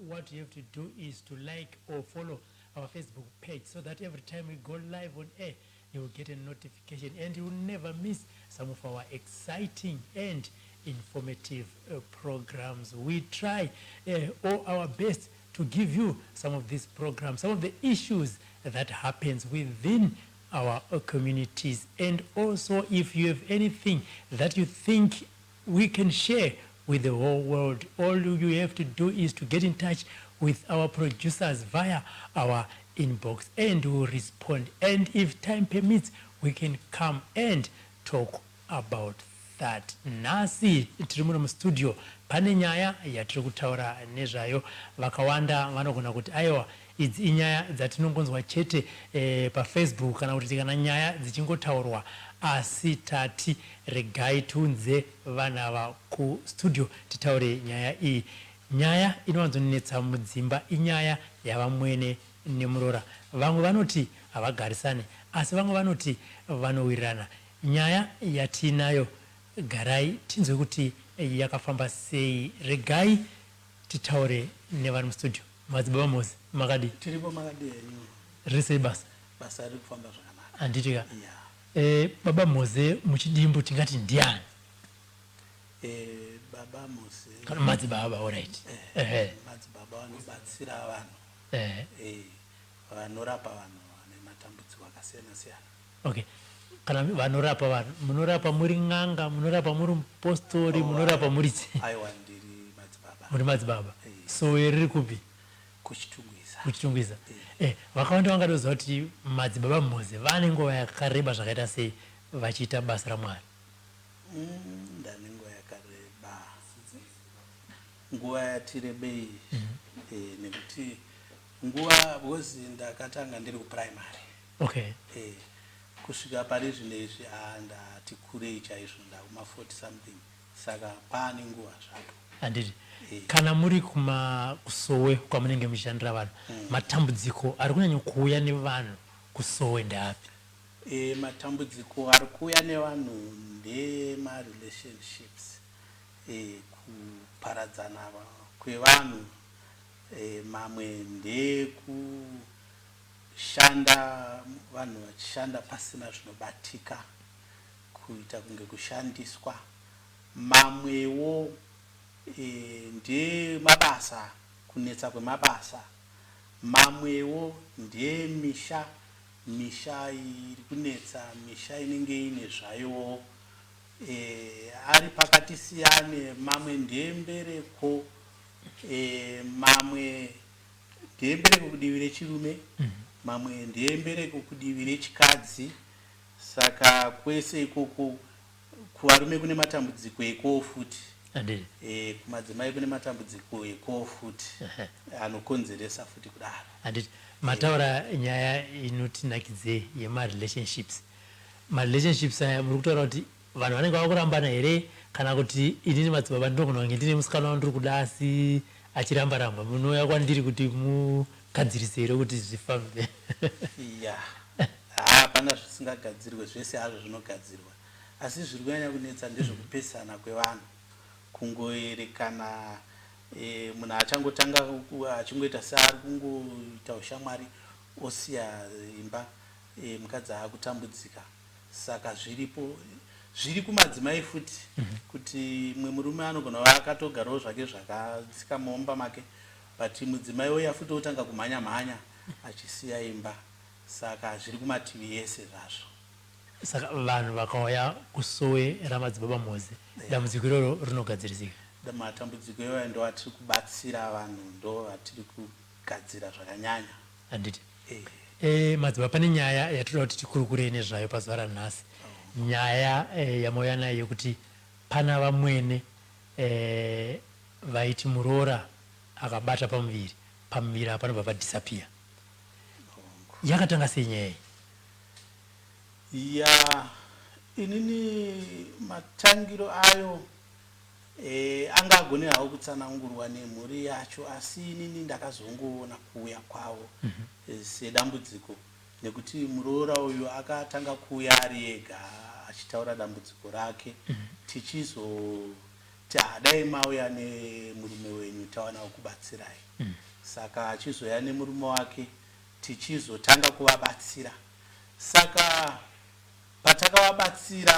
what you have to do is to like or follow our Facebook page so that every time we go live on air, you will get a notification and you will never miss some of our exciting and informative programs. We try all our best to give you some of these programs, some of the issues that happens within our communities. And also, if you have anything that you think we can share with the whole world, all you have to do is to get in touch with our producers via our inbox and we'll respond. And if time permits, we can come and talk about that. Nasi tiri muno mustudio pane nyaya yatiri kutaura nezvayo. Vakawanda vanogona kuti aiwa idzi inyaya dzatinongonzwa chete paFacebook kana kuti kana nyaya dzichingotaurwa, asi tati regai tiunze vana vakustudio titaure nyaya iyi. Nyaya inowanzonetsa mudzimba inyaya yavamwene nemuroora. Vamwe vanoti havagarisane, asi vamwe vanoti vanowirirana. Nyaya yatinayo garai tinzwe kuti yakafamba sei. Regai titaure nevari mustudio. Madzibaba Mozi, makadi? Tiripo makadi. Riri sei basa? Basa riri kufamba zvakanaka. Handitika. Baba Mozi muchidimbu tingati ndiani? Baba Mozi. Kana madzibaba, all right. Madzibaba vanobatsira vanhu. Vanorapa vanhu vane matambudziko akasiyana siyana. Okay. Kana vanorapa vanhu, munorapa muri n'anga, munorapa muri mupostori, munorapa muri tse? Aiwa ndiri madzibaba. Muri madzibaba. So riri kupi? Kuchitungwiza. Kuchitungwiza. Vakawanda vangatoziva kuti madzibaba Mozi vane nguva yakareba zvakaita sei vachiita basa raMwari? Ndane nguva yakareba. Nguva yati rebei. Nekuti nguva bozi ndakatanga ndiri kuprimary. Okay. Kusvika pari zvinezvi ndati kurei chaizvo ndakuma 40 something. Saka pane nguva zvapo. Handiti. Kana muri kusowe kwamunenge muchishandira vanhu, matambudziko ari kunyanya kuuya nevanhu kusowe ndeapi? Matambudziko ari kuuya nevanhu ndemarelationships, kuparadzana kwevanhu, mamwe ndekushanda vanhu vachishanda pasina zvinobatika, kuita kunge kushandiswa. Mamwewo ndemabasa, kunetsa kwemabasa. Mamwewo ndemisha, misha iri kunetsa, misha inenge ine zvayo ari pakati siyane. Mamwe ndembereko, mamwe ndembereko kudivi rechirume, mamwe ndembereko kudivi rechikadzi. Saka kwese ikoko kuvarume kune matambudziko eko futi. Kumadzimai kune matambudziko eko futi anokonzeresa futi kudaro. Handiti. Mataura nyaya inotinakidze yemarelationships. Marelationships aya muri kutaura kuti vanhu vanenge vakurambana here kana kuti inini madzibaba ndinogona kunge ndine musikana wandiri kuda asi achiramba-ramba, munouya kwandiri kuti mugadzirise here kuti zvifambe? Hapana zvisingagadzirwe, zvese hazvo zvinogadzirwa. Asi zviri kunyanya kunetsa ndezvekupesana kwevanhu, kungoerekana. Munhu achangotanga achingoita seari kungoita ushamwari osiya imba, mukadzi akutambudzika. Saka zviripo, zviri kumadzimai futi, kuti mumwe murume anogona kuva akatogarawo zvake zvakatsika mumba make, but mudzimai uya futi otanga kumhanya-mhanya achisiya imba. Saka zviri kumativi yese zvazvo. Saka vanhu vakauya kusowe ramadzibaba Mozi, dambudziko iroro rinogadzirisika? Matambudziko iwayo ndo atiri kubatsira vanhu, ndo atiri kugadzira zvakanyanya. Handiti. Madzibaba, pane nyaya yatoda kuti tikurukure nezvayo pazuva ranhasi. Nyaya yamauya nayo yekuti pana vamwene vaiti muroora akabata pamuviri apa panobva padisappear. Yakatanga sei nyaya iyi? Inini matangiro ayo angagone hawo kutsanangurwa nemhuri yacho, asi inini ndakazongoona kuuya kwawo sedambudziko, nekuti muroora uyu akatanga kuuya ari ega achitaura dambudziko rake, dai mauya nemurume wenyu tawana kubatsirai. Saka achizoya nemurume wake tichizotanga kuvabatsira. Saka patakawabatsira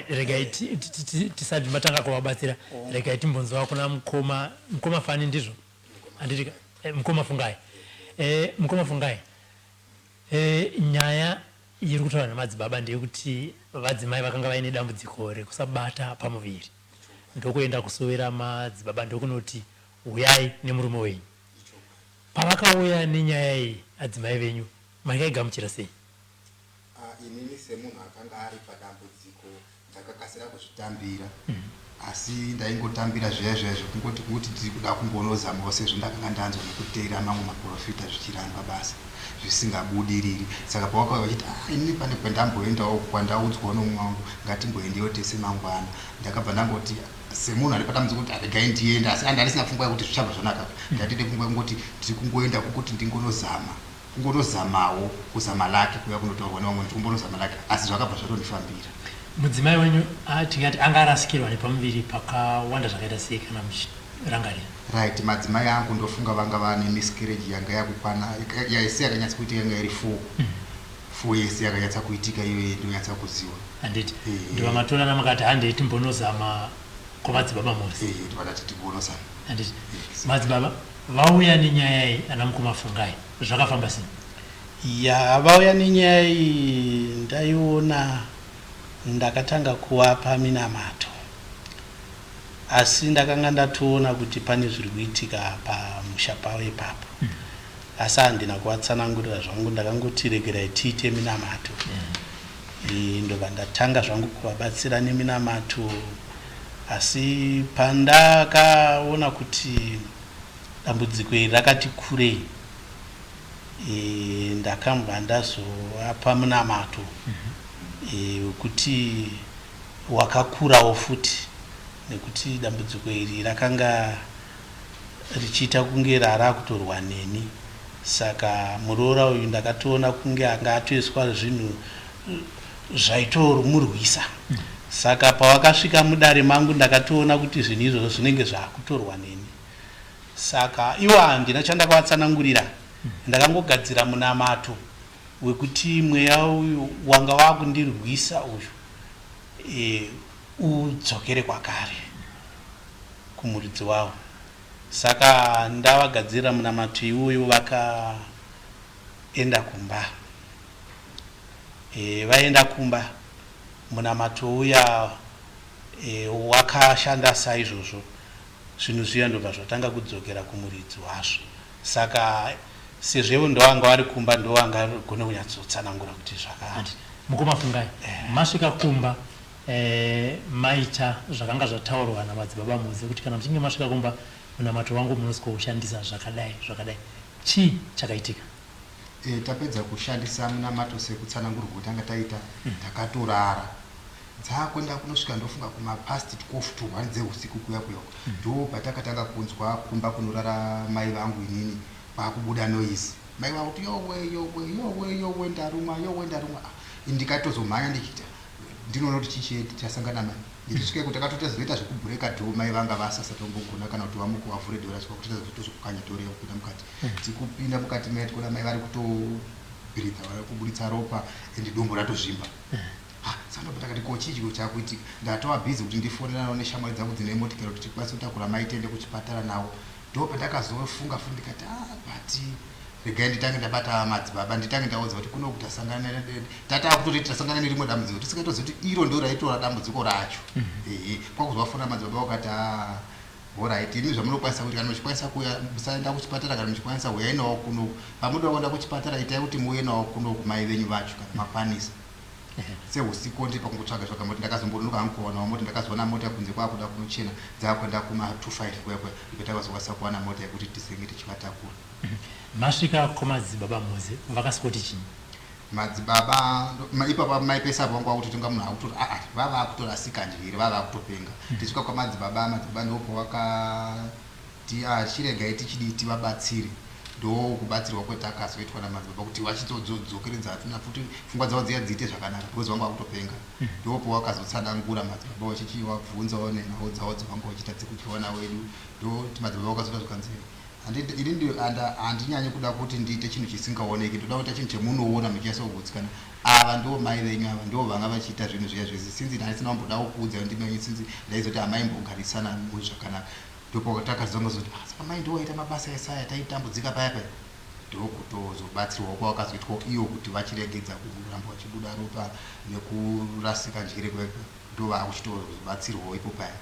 regai tisati matanga kuvabatsira regai timbonzwa kuna mukoma fani ndizvo anditi mukoma fungai mukoma fungai nyaya iri kutaura namadzibaba ndeyekuti vadzimai vakanga vaine dambudziko rekusabata pamuviri ndokuenda kusowera madzibaba ndokunoti uyai nemurume wenyu. Pavakauya nenyaya iyi adzimai venyu makaigamuchira sei? Inini semunhu akanga ari padambudziko ndakakasira kuzvitambira, asi ndaingotambira zviya kuti tiri kuda kumbonozamawo sezvo ndakanga ndanzwa nekuteera mamwe maprofita zvichiramba basa zvisingabudiriri. Saka pavakauya vachiti inini pane kwandamboendawo kwandaudzwawo nomumwe wangu ngatimboendewo tese mangwana, ndakabva ndangoti semunhu ari padambudziko kuti regai ndienda, asi handisina pfungwa yekuti zvichabva zvanaka. Ndatine pfungwa yekuti tiri kungoenda kukuti kungonozamawo kuzama lake kuya kunotaurwa nevamwe ndikumbonozama lake, asi zvakabva zvatondifambira. Mudzimai wenyu tingati anga arasikirwa nepamuviri pakawanda zvakaita sei kana muchirangarira? Right, madzimai angu ndofunga vanga vane miscarriage yanga yakukwana yaisi yakanyatsa kuitika yanga iri 4 yese yakanyatsa kuitika iyoyo ndonyatsa kuziwa. Handiti ndiva matorana makati handei timbonozama kwamadzibaba mose. Tivadati timbonozama. Handiti madzibaba vauya nenyaya iyi ana mukoma fungai zvakafamba sei? Ya vauya nenyaya iyi ndaiona ndakatanga kuvapa minamato, asi ndakanga ndatoona kuti pane zviri kuitika pamusha pavo ipapo, asi handina kuvatsanangurira zvangu, ndakangoti regerai tiite minamato. Ndobva ndatanga zvangu kuvabatsira neminamato, asi pandakaona kuti dambudziko iri rakati kurei, ndakambva ndazovapa minamato wekuti wakakurawo futi, nekuti dambudziko iri rakanga richiita kunge rarakutorwa neni. Saka muroora uyu ndakatoona kunge anga atoiswa zvinhu zvaitomurwisa. Saka pawakasvika mudare mangu ndakatoona kuti zvinhu izvozvo zvinenge zvakutorwa neni. Saka iwo handina chandakavatsanangurira, ndakangogadzira munamato wekuti mweya uyu wanga wakundirwisa uyu udzokere kwakare kumuridzi wavo. Saka ndavagadzira munamato iwoyo vakaenda kumba. Vaenda kumba munamato uya wakashanda saizvozvo, zvinhu zviya ndobva zvatanga kudzokera kumuridzi wazvo. Saka sezvo ndovanga vari kumba ndovanga gone kunyatsotsanangura kuti zvakati. Mukoma fungai masvika kumba maita zvakanga zvataurwa namadzibaba muzi kuti kana muchinge masvika kumba munamato wangu munosikoushandisa zvakadai chii chakaitika? Tapedza kushandisa munamato sekutsanangurwa kutanga taita, takatorara. Dzakwenda kunosvika ndofunga kumapast 12 to 1 dzeusiku kuya ndo patakatanga kunzwa kumba kunorara mai vangu inini pakubuda noise. Mai vangu kuti yowe ndarumwa. Ndikatozomhanya ndichita ndinoona kuti chichi chasangana mai. Ndichisvike kuti takatozoita zvekubreaka door, mai vanga vasasa tombogona kana kuti vamuku vavhure door asvika kuti tazokukanya door yakupinda mukati. Tikupinda mukati mai tikuona mai vari kutobhiridha, vari kubuditsa ropa ende dombo ratozvimba. Saka ndakati ko chii chakuitika, ndatova bhizi kuti ndifonera neshamwari dzangu dzine motikari kuti tikwanise kutakura mai tiende kuchipatara nawo. Ndo pandakazofunga ndikati bati regai nditange ndabata madzibaba, nditange ndaudza kuti kuno kuti tasangana tata kutoti tasangana nerimwe dambudziko tisingatozivi kuti iro ndo raitora dambudziko racho. Kwakuzwafona madzibaba wakati alright, imi zvamunokwanisa kuti kana muchikwanisa kuya musaenda kuchipatara, kana muchikwanisa uyai nawo kuno, pamunoda kuenda kuchipatara itai kuti muuye nawo kuno kumai venyu vacho kana makwanisa. Seusiku ndi pakungotsvaga zvaka moti ndakazombonoka ankuonawo moti ndakazoona mota kunze kwakuda kunochena dzakwenda kuma 25 kwekwe ipetavazokwanisa kuwana mota yekuti tisenge tichivatakura. Masvika kwamadzibaba muzi vakasikoti chini? Madzibaba ipapa maipesa vangu vakuti tinga munhu akuti vava kutorasika njiri, vava kutopenga. Tisvika kwamadzibaba, madzibaba ndopo vakati chiregai tichidi tivabatsire. ndo kubatsirwa kwetakazoitwa namadzibaba kuti vachitodzokeredza atina futi pfungwa dzavo dziya dziite zvakanaka because vanga vakutopenga ndopo wakazotsanangura madzibaba vachichivabvunzawo nenhau dzavo dzavanga vachita dzekutyiwana wedu ndo madzibaba vakazota zvikanzi ini handinyanyi kuda kuti ndiite chinhu chisingaoneki ndoda kuita chinhu chemunoona muchiasogutsikana ava ndo mai venyu ava ndo vanga vachiita zvinhu zviya zvese sinzi ndaisina kumboda kukuudza ndimenyu sinzi ndaizoti amaimbogarisana muzvakanaka ndopo takazongazoti saka mai ndo waita mabasa esaya taitambudzika paya paya ndokutozobatsirwa kwavakazoitwa iyo kuti vachiregedza kuramba vachibuda ropa nekurasika njere kwekwe ndo vakuchitozobatsirwawo ipo paya.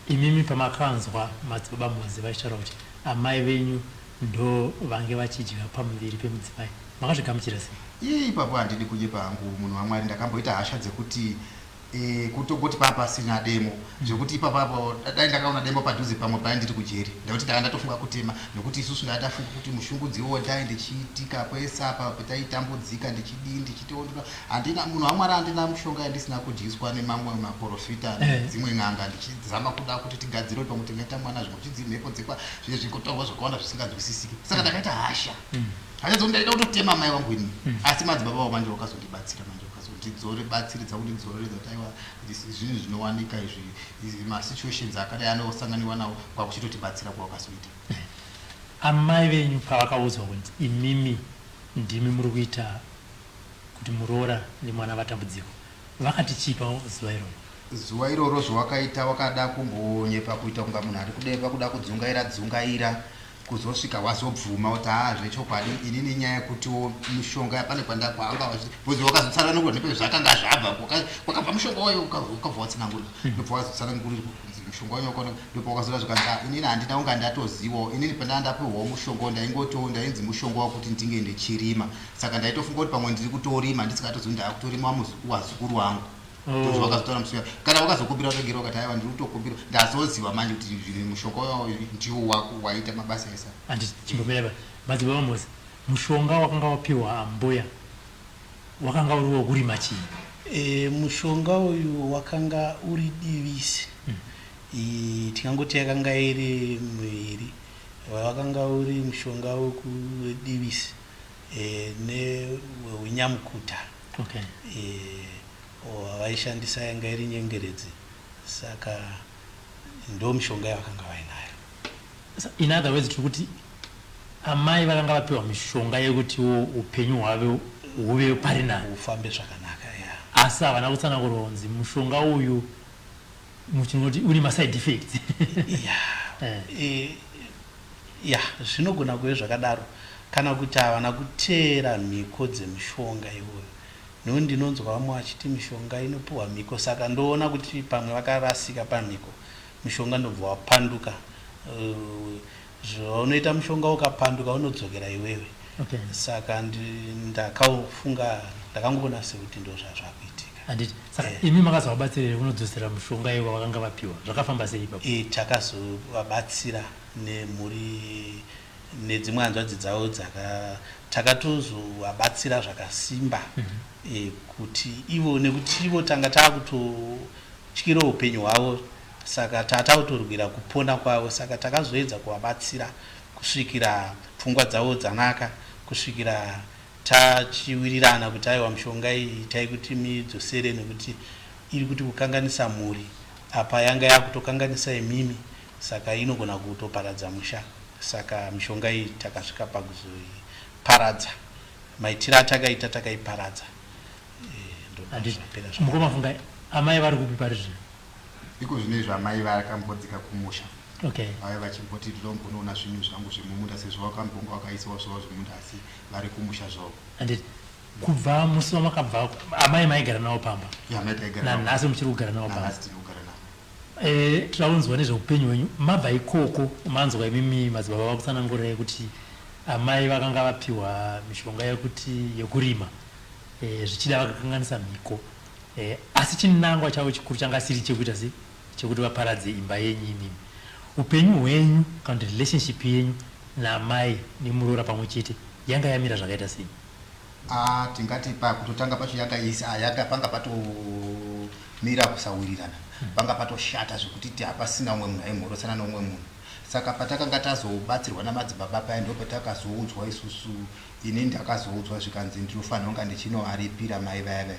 Imimi pamakanzwa madzibaba muzi vaitaura kuti amai venyu ndo vange vachidya pamuviri pemudzimai makazvigamuchira sei? Ipapo handidi kudye pangu munhu waMwari ndakamboita hasha dzekuti kutongoti papasina demo zvekuti ipapapo dai ndakaona demo padhuze pamwe paya ndiri kujeri ndakuti ndanga ndatofunga kutema nokuti isusu ndatafunga kuti mushungudziwo dai ndichiitika kwese apa petaitambudzika ndichitoondoka handina munhu waMwari handina mushonga yandisina kudyiswa nemamwe maprofita nedzimwe n'anga ndichizama kuda kuti tigadzire pamwe tingaita mwana zvimwe zvidzimhepo dzekwa zvine zvikotorwa zvakawanda zvisinganzwisisiki saka ndakaita hasha ndaida kutotema mai wangu ini asi madzibaba avo manje vakazondibatsira manje vakazondibatsiridza kuti ndidzoreredza kuti aiwa zvinhu zvinowanika izvi masituations akadai anosanganiwa nawo kwakuchitotibatsira kwavakazoita. Amai venyu pavakaudzwa kuti imimi ndimi muri kuita kuti muroora nemwana vatambudziko vakati chipa zuva iroro? Zuva iroro zvawakaita wakada kumbonyepa kuita kunga munhu ari kudepa kuda kudzungaira kuzosvika wazobvuma kuti zvechokwadi inini nyaya yekuti mushonga pane kwanga bvudzi wakazotsara nokuti zvakanga zvabva kwakabva mushonga wayo ukabva watsanangurira ndobva wazotsanangurirwa mushonga wayo ndopa wakazora zvikanzi inini handina kunga ndatozivawo inini pandandapiwawo mushonga ndainzi mushonga wakuti ndinge ndichirima saka ndaitofunga kuti pamwe ndiri kutorima ndisikatozivi ndaakutorima wazukuru wangu zvakazotora musuya kana wakazokumbira utogera ukati aiwa ndiri kutokumbira ndazoziva manje kuti zviri mushonga wayo ndiwo waita mabasa esa. Handi chimbomera madzibaba muzi mushonga wakanga wapiwa ambuya wakanga uri wokurima chii? Mushonga uyu wakanga uri divisi tingangoti yakanga iri miviri wakanga uri mushonga wekudivisi neweunyamkuta vaishandisa yanga iri nyengeredzi saka ndo mushonga yavakanga vainayo. In other words tiri kuti amai vakanga vapiwa mishonga yekuti upenyu hwavo huve pari nayo ufambe zvakanaka asi havana kutsanangura kunzi mushonga uyu muchinoti uri maside effects. Zvinogona kuve zvakadaro kana kuti havana kuteera mhiko dzemushonga iwoyo nokuti ndinonzwa vamwe vachiti mishonga inopiwa mhiko saka ndoona kuti pamwe vakarasika pamhiko mushonga ndobva wapanduka zvaunoita mushonga ukapanduka unodzokera iwewe saka ndakangoona sekuti ndo zvazvakuitika. Handiti saka imi makazovabatsirira kunodzosera mushonga iwo vakanga vapiwa zvakafamba sei ipapo? Takazovabatsira nemhuri nedzimwe hanzvadzi dzavo takatozovabatsira zvakasimba kuti ivo nekuti ivo tanga taakutotyira upenyu hwavo saka tatakutorwira kupona kwavo saka takazoedza kuvabatsira kusvikira pfungwa dzavo dzanaka kusvikira tachiwirirana kuti aiwa mushonga iyi taikuti midzosere nekuti iri kuti kukanganisa mhuri apa yanga yakutokanganisa imimi saka inogona kutoparadza musha saka mishonga iyi takasvika pakuzoiparadza maitiro atakaita takaiparadza. Mukomafunga amai vari kupi pari zvino? Iko zvinezvi amai vakambodzika kumusha vaya vachimboti ndombonoona zvinhu zvangu zvemumunda sezvo vakambonga vakaisawo zvavo zvemunda asi vari kumusha zvavo. Handiti kubva musi wamakabva amai maigara navo pamba nanhasi muchiri kugara navo pamba? Tiri kugara navo. Tiraunzwa nezveupenyu hwenyu mabva ikoko manzwa imimi madzibaba vakutsanangurai kuti amai vakanga vapiwa mishonga yekurima zvichida vakakanganisa mhiko asi chinangwa chavo chikuru changa siri chekuita sei chekuti vaparadze imba yenyu imimi. Upenyu hwenyu kana kuti relationship yenyu namai nemuroora pamwe chete yanga yamira zvakaita sei? Tingati pakutotanga pacho yanga panga patomira kusawirirana panga patoshata zvekuti hapasina umwe munhu aimhorosana neumwe munhu saka patakanga tazobatsirwa namadzibaba paya ndo patakazoudzwa isusu ini ndakazoudzwa zvikanzi ndinofanira kunga ndichinoaripira mai vaya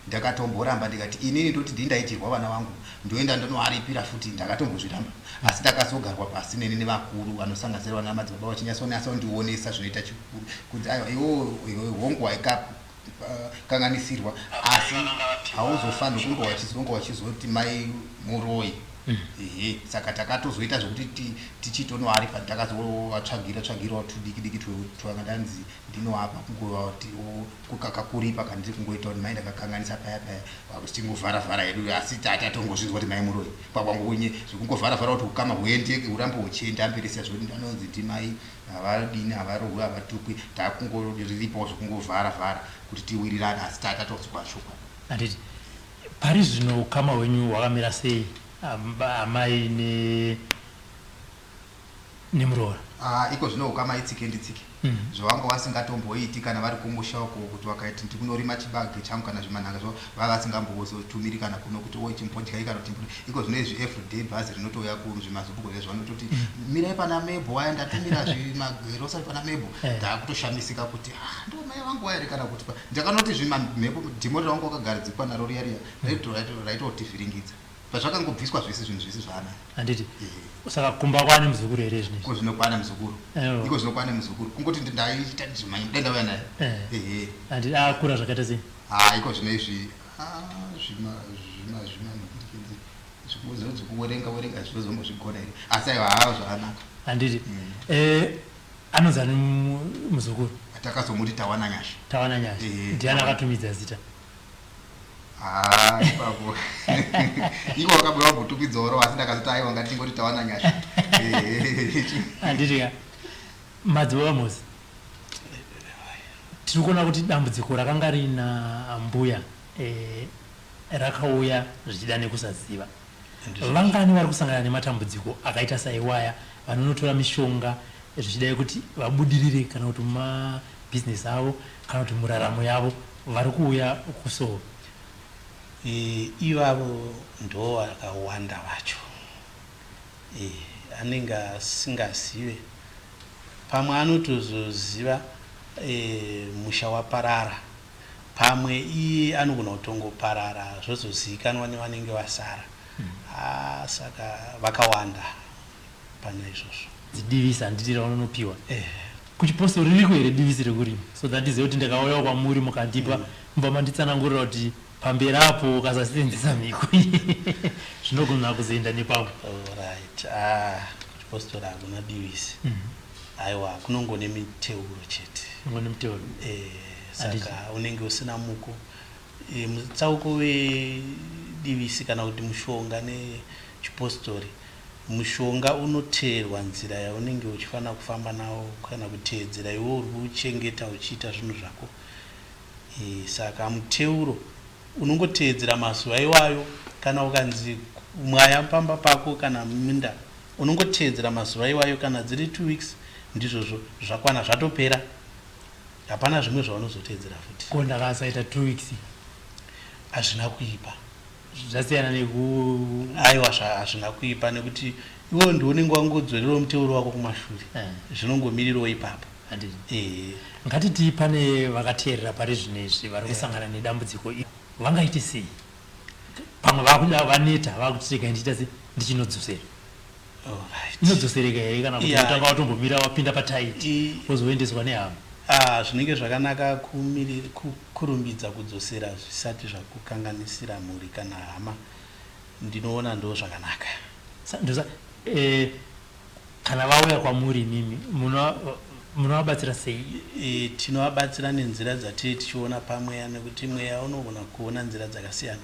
ndakatomboramba ndikati inini ndoti ndindaitirwa vana vangu ndoenda ndonoaripira futi ndakatombozviramba asi ndakazogarwa pasi neni nevakuru vanosanganisira vana madzibaba vachinyasonasa ndionesa zvinoita chikuru kuti aiwa iwo hongu waikakanganisirwa asi hauzofanira kunge wachizoti mai muroyi saka takatozoita zvokuti tichitonoaripa takazovatsvagirawo tudiki twanga ndanzi ndinoapa kungova kuti kakakuripa kana ndiri kungoita kuti mai ndakakanganisa paya tichingovharavhara hedu asi tatatongozvizwa kuti mai muroyi pakwangunye zvekungovharavhara kuti ukama huende urambe huchienda mbirisa zvokuti ndanonzi ti mai havadini havarohwe havatukwi takungoriripawo zvekungovharavhara kuti tiwirirane asi tatatozwa shokwa anditi pari zvino ukama hwenyu hwakamira sei amai nemuroora iko zvino ukama itsike nditsike zvavanga vasingatomboiti kana vari kumusha uko kuti vakaiti ndikunorima chibage changu kana zvimanhanga zvo vava vasingambozotumiri kana kuno kuti oi chimbodya kana kuti iko zvino izvi everyday bhazi rinotouya kuzvimazvubuko zvezvo vanototi mirai pana mebho waya ndatumira zvimagerosari pana mebho ndakutoshamisika kuti ndo mai vangu wairi kana kuti ndakanoti zvimamhepo dhimo ravangu wakagaridzikwa naro riya raitotivhiringidza pazvakangobviswa zvese zvinhu zvisi zvana handiti saka kumba kwane muzukuru here zvinezvi ko zvinokwana muzukuru iko zvinokwana muzukuru kungoti ndaita zvimanyidenda uya naye handiti akura zvakaita sei iko zvino izvi zvikuwerenga zvinozombozvigona here asi aiwa hawo zvakanaka handiti anonzi ani muzukuru takazomuti tawana nyasha ndiani akatumidza zita ipapo iko wakabwe wabvotupidzawo asi ndakazoti aiwa ngatingoti tawana nyasha handiti madzibaba mosi tiri kuona kuti dambudziko rakanga rina mbuya rakauya zvichida nekusaziva vangani vari kusangana nematambudziko akaita saiwaya vanonotora mishonga zvichidai kuti vabudirire kana kuti mumabhizinesi avo kana kuti muraramo yavo vari kuuya kusolva ivavo ndo vakawanda vacho anenge asingazive pamwe anotozoziva musha waparara pamwe iye anogona kutongoparara zvozozivikanwa nevanenge vasara saka vakawanda pana izvozvo dzidivisi handiti raunonopiwa kuchipostori ririko here divisi rekurima so that is kuti ndakauyawo kwamuri mukandipa mba manditsanangurira kuti pamberi apo ukasasenzesa miko zvinogona kuzoenda nepapo right kuchipostori hakuna divisi aiwa kunongone miteuro chete miteuro saka unenge usina muko mutsauko wedivisi kana kuti mushonga nechipostori mushonga unoteerwa nzira yaunenge uchifanira kufamba nawo kana kuteedzera iwo uri kuchengeta uchiita zvinhu zvako saka muteuro unongoteedzera mazuva iwayo kana ukanzi mwaya pamba pako kana minda unongoteedzera mazuva iwayo kana dziri 2 weeks ndizvozvo zvakwana zvatopera hapana zvimwe zvaunozoteedzera futi ko ndakasaita 2 weeks hazvina kuipa zvasiyana aiwa hazvina kuipa nekuti iwo ndiunenge wangodzorerawo muteuro wako kumashure zvinongomirirawo ipapo ngatiti pane vakateerera pari zvinezvi vari kusangana nedambudziko vangaite sei pamwe vakuda vaneta vakutitega ndiita se ndichinodzosera inodzosereka here kana kuti utanga watombomira wapinda pataiti wozoendeswa nehama zvinenge zvakanaka kurumbidza kudzosera zvisati zvakukanganisira mhuri kana hama ndinoona ndo zvakanaka kana vauya kwamuri mimi munovabatsira sei tinovabatsira nenzira dzatiri tichiona pamweya nekuti mweya unogona kuona nzira dzakasiyana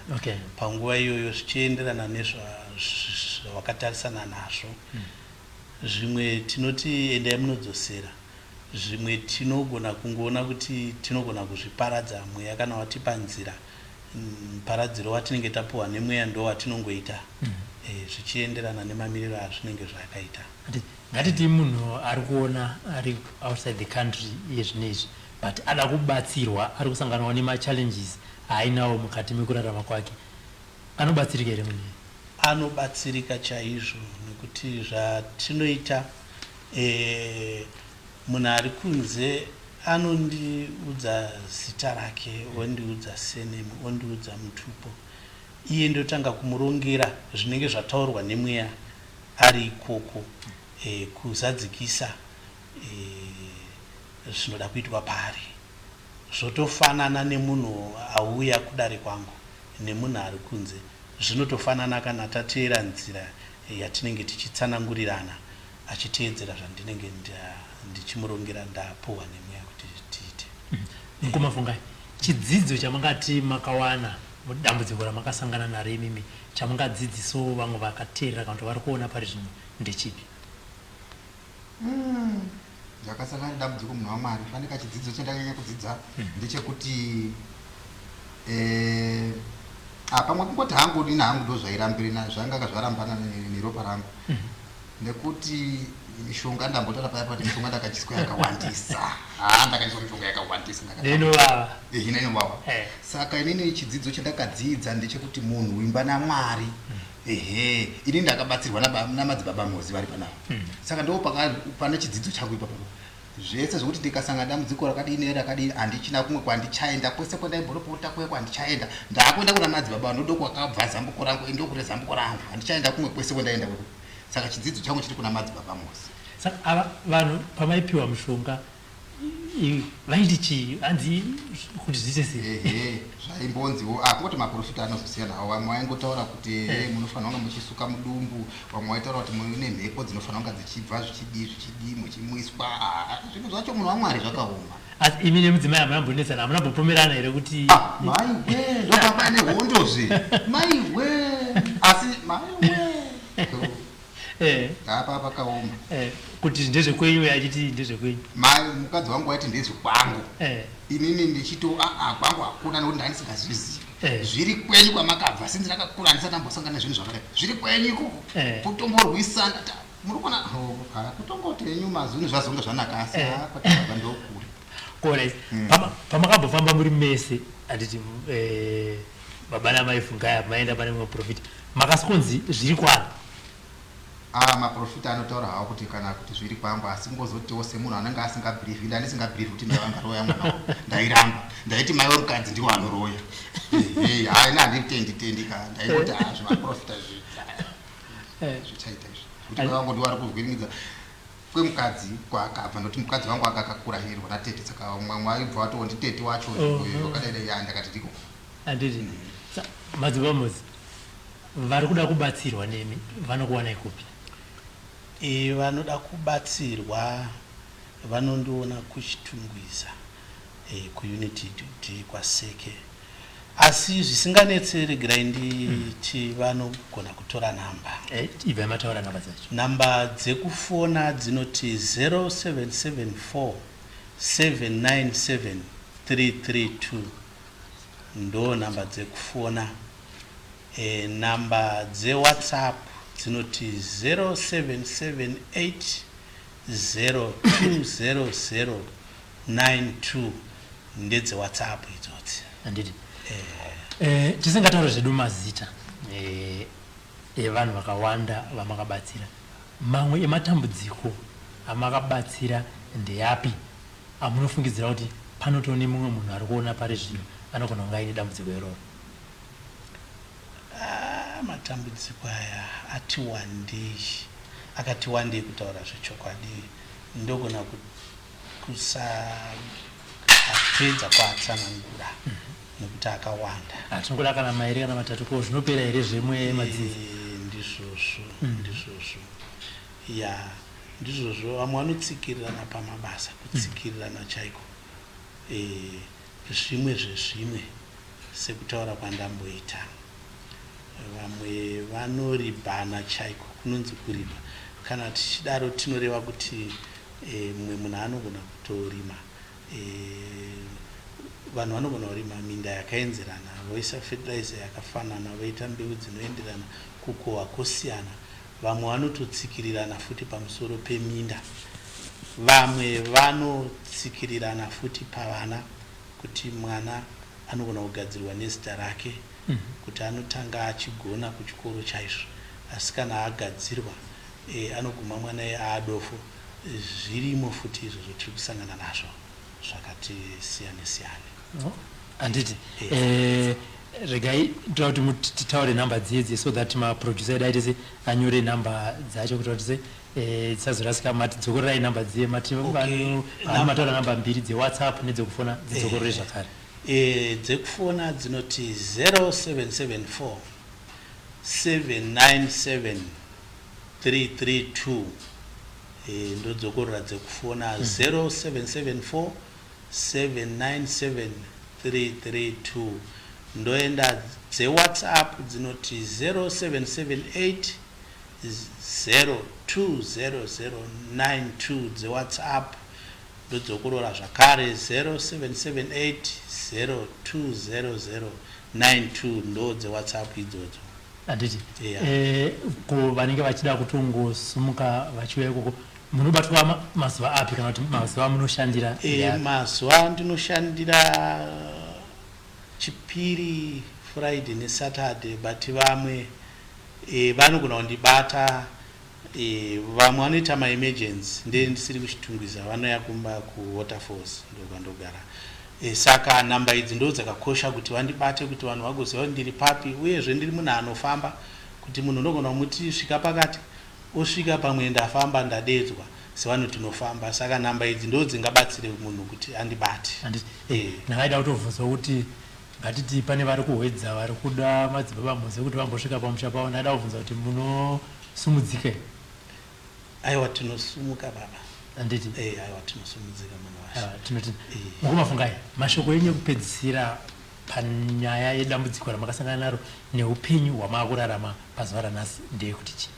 panguva iyoyo zvichienderana nezvawakatarisana nazvo zvimwe tinoti endai munodzosera zvimwe tinogona kungoona kuti tinogona kuzviparadza mweya kana watipa nzira muparadziro watinenge tapuwa nemweya ndo watinongoita zvichienderana nemamiriro azvinenge zvakaita ngatiti munhu ari kuona ari outside the country yezvinezvi but ada kubatsirwa ari kusanganawo nemachallenges ainawo mukati mekurarama kwake anobatsirika here munhu anobatsirika chaizvo nekuti zvatinoita munhu ari kunze anondiudza zita rake, ondiudza senemu, ondiudza mutupo. Iye ndotanga kumurongera zvinenge zvataurwa nemweya ari ikoko kuzadzikisa zvinoda kuitwa paari. Zvotofanana nemunhu auya kudare kwangu nemunhu ari kunze, zvinotofanana kana tateera nzira yatinenge tichitsanangurirana achiteedzera zvandinenge ndichimurongera ndapuhwa nemweya kuti tiite. Nkumafungai chidzidzo chamangati makawana mudambudziko ramakasangana naro imimi chamungadzidzisawo vamwe vakateerera kana kuti vari kuona pari zvino ndechipi? Zvakasangana nedambudziko munhu waMwari, pane kachidzidzo chandakanyanya kudzidza ndechekuti pamwe kungoti hangu dini hangu ndo zvairambirina zvanga zvarambana neropa rangu nekuti mishonga ndambotora paya kuti mishonga ndakachiswa yakawandisa ndakachiswa mishonga yakawandisa inovava. Saka inini chidzidzo chandakadzidza ndechekuti munhu imba naMwari ini ndakabatsirwa namadzibaba mozi vari panavo. Saka ndo pane chidzidzo changu ipapo zvese zvokuti ndikasangana dambudziko rakadini handichina kumwe kwandichaenda, kwese kwandaimbopota kuye kwandichaenda ndakuenda kuna madzibaba ndodo akabva zambuko rangu ndokure zambuko rangu, handichaenda kumwe kwese kwandaenda. Saka chidzidzo changu chiri kuna madzibaba mozi. Saka ava vanhu pamaipiwa mushonga vaiti chii hanzi kuti zviite sei? Zvaimbonziwo kuti maprofita anozosiyana hawo. Vamwe vaingotaura kuti munofanira kunge muchisuka mudumbu, vamwe vaitaura kuti mune mhepo dzinofanira kunge dzichibva zvichidii muchimwiswa. Zvinhu zvacho munhu waMwari zvakaoma. Asi imi nemudzimai hamunambonetsana, hamunambopomerana here kuti maiwe ndopapa nehondozve maiwe asi maiwe apa pakaoma kuti ndezvekwenyu achiti ndezvekwenyu. Mukadzi wangu waiti ndezvekwangu, inini ndichito kwangu hakuna nekuti ndandisingazvizivi. Zviri kwenyu kwamakabva sinzi ndakakura ndisatambosangana nezvinhu zvakadai. Zviri kwenyu ikoko kutomborwisana muri kuona kutongoti henyu mazvinhu zvazonge zvanaka asi kwatabva ndokuri. Alright. Pamakambofamba muri mese anditi baba namai fungai maenda pane mumwe profita makasikonzi zviri kwano. Maprofita anotaura hawo kuti kana kuti zviri kwangu asi ngozotiwo semunhu anenge asingabhirivhi ndandisingabhirivhi kuti ndavangoroya mwana ndairamba ndaiti mai worukadzi ndiwo anoroya. Handitendi ka ndaingoti zvimaprofita zvichaita izvi kuti vangu ndiwo vari kuzviringidza kwemukadzi kwaakabva ndokuti mukadzi wangu akakura hirwa natete. Saka mwamwe aibva watowo nditete wacho wakadaidai ndakati ndiko handiti. Madzibaba mozi vari kuda kubatsirwa nemi vanokuwanai kupi? Vanoda kubatsirwa vanondoona kuchitungwiza kuunity duty kwaseke, asi zvisinganetseregerai nditi vanogona kutora namba. Ibva mataura namba dzacho. Namba dzekufona dzinoti 0774 797 332 ndo namba dzekufona. Namba dzeWhatsApp dzinoti 0778 020092 ndedzeWhatsApp idzodzi. Handiti. Tisingataura zvedu mazita evanhu vakawanda vamakabatsira, mamwe ematambudziko amakabatsira ndeyapi amunofungidzira kuti panoto nemumwe munhu ari kuona pari zvino anogona kunge aine dambudziko iroro? Matambudziko aya ati wandei, akati wandei kutaura zvechokwadi, ndogona kusapedza kwaatsanangura nekuti akawanda. Tinongoda kana mairi kana matatu ko zvinopera here zvemwe madzidzi? Ndizvozvo ndizvozvo. Vamwe vanotsikirirana pamabasa, kutsikirirana chaiko, zvimwe zvezvimwe sekutaura kwandamboita. Vamwe vanoribhana chaiko, kunonzi kuriba. Kana tichidaro tinoreva kuti mumwe munhu anogona kutorima, vanhu vanogona kurima minda yakaenzerana, voisa fertilizer yakafanana, voita mbeu dzinoenderana, kukohwa kwosiyana. Vamwe vanototsikirirana futi pamusoro peminda. Vamwe vanotsikirirana futi pavana, kuti mwana anogona kugadzirwa nezita rake kuti anotanga achigona kuchikoro chaizvo asi kana agadzirwa anoguma mwana aadofo. Zvirimo futi izvozvo tiri kusangana nazvo zvakati siyane. Anditi regai toda kuti titaure namba dzidzi so that maproducer edu aitese anyore namba dzacho kuti vatise dzisazorasika. Mati dzokorerai namba dziye mati mataura namba mbiri dzewhatsapp nedzekufona dzidzokorore zvakare. Dzekufona dzinoti 0774 797 332 ndodzikorora dzekufona 0774 797 332. Ndoenda dzewhatsapp dzinoti 0778 020092 dzewhatsapp ndodzikorora zvakare 0778 020092 ndo dzewhatsapp idzodzo. Anditi ko vanenge vachida kutongosumuka vachiuya ikoko munobatwa mazuva api kana kuti mazuva munoshandira? Mazuva ndinoshandira Chipiri, Friday neSaturday, but vamwe vanogona kundibata. Vamwe vanoita maemergency ndisiri kuchitungwiza vanoya kumba kuwaterfalls ndogara. Saka namba idzi ndo dzakakosha kuti vandibate kuti vanhu vagoziva kuti ndiri papi, uyezve ndiri munhu anofamba, kuti munhu unogona kumuti svika pakati osvika pamwe ndafamba ndadedzwa sevanhu tinofamba. Saka namba idzi ndo dzingabatsire munhu kuti andibate. Ndakaida kutovhunza kuti ngatiti pane vari kuhwedza vari kuda madzibaba muzi kuti vambosvika pamusha pavo. Ndaida kuvhunza kuti munosumudzika? Aiwa, tinosumuka baba. Anditi aiwa, tinosumudzika munhu washa. Tinoti mukumafungai mashoko enyu ekupedzisira panyaya yedambudziko ramakasangana naro neupenyu hwamaakurarama pazuva ranhasi ndeyekuti chii?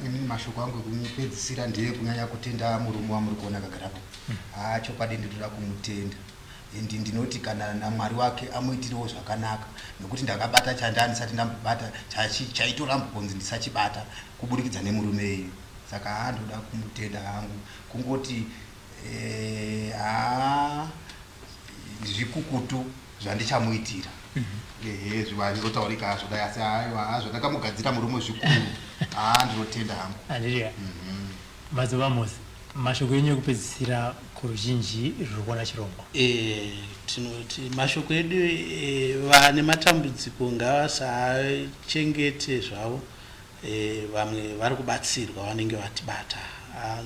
Inini mashoko angu ekupedzisira ndeye kunyanya kutenda murume wamuri kuona akagarapo. Chokwadi ndinoda kumutenda. Ndinoti kana naMwari wake amuitirewo zvakanaka, nokuti ndakabata chandandisati ndambobata chaitoramba kunzi ndisachibata kuburikidza nemurume iye. Saka ndoda kumutenda hangu, kungoti zvikukutu zvandichamuitira. Zvivazotaurika zvodai, asi aiwa zvandakamugadzira murume zvikuru. Ndinotenda hangu. Andiriya mazuva mose mashoko enyu ekupedzisira kuruzhinji ruri kuona chirongwa? Tinoti mashoko edu vane matambudziko ngavasachengete zvavo. Vamwe vari kubatsirwa vanenge vatibata.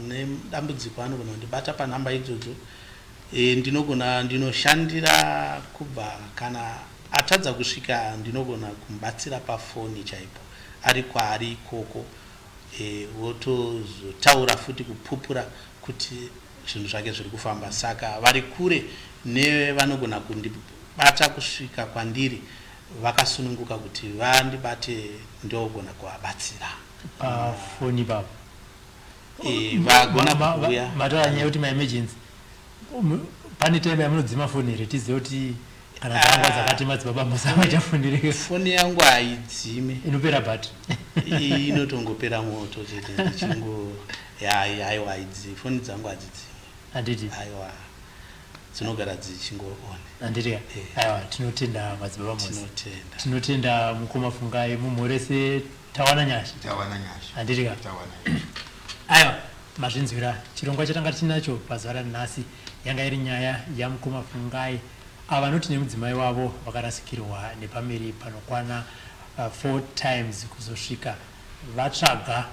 Nedambudziko anogona kundibata panhamba idzodzo. Ndinoshandira kubva kana atadza kusvika ndinogona kumubatsira pafoni chaipo ari kwaari ikoko. Wotozotaura futi kupupura kuti zvinhu zvake zviri kufamba. Saka vari kure nevanogona kundibata kusvika kwandiri vakasununguka kuti vandibate ndogona kuvabatsira pafoni baba. Vagona kuuya mataura nyaya kuti maemergency pane time yamunodzima foni here tizive kuti kana dzangwa dzakati madzibaba musavachafundireke? Foni yangu haidzime, inopera bhat inotongopera moto chete ndichingo aiwa haidzime. Foni dzangu hadzidzime. Anditi aiwa dzinogara dzichingoona. Anditi aiwa, tinotenda madzibaba mose. Tinotenda mukomafungai mumhorese tawana nyasha. Anditi aiwa, mazvinzwira chirongwa chatanga tinacho pazuva ranhasi yanga iri nyaya yamukomafungai ava noti nemudzimai wavo vakarasikirwa nepamiri panokwana 4 times kuzosvika vatsvaga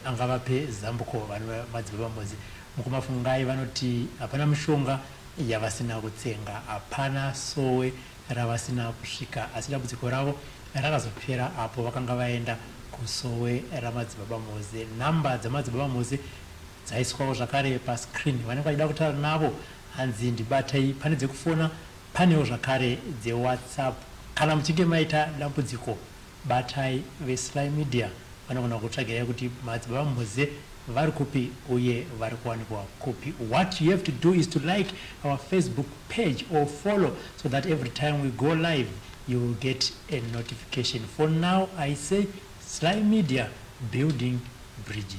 angavape zambuko vane madzibaba mose. Mukomafungai vanoti hapana mishonga yavasina kutsenga, hapana sowe ravasina kusvika, asi dambudziko ravo rakazopera apo vakanga vaenda kusowe ramadzibaba mose. Namba dzamadzibaba mose dzaiswawo zvakare pascreen. Vanenge vachida kutaura navo hanzi ndibatai. Pane dzekufona, panewo zvakare dzewhatsapp. Kana muchinge maita dambudziko batai veSlyMedia vanogona kutsvagirai kuti madzibaba mose vari kupi uye vari kuwanikwa kupi. What you have to do is to like our Facebook page or follow so that every time we go live you will get a notification. For now I say SlyMedia, building bridges.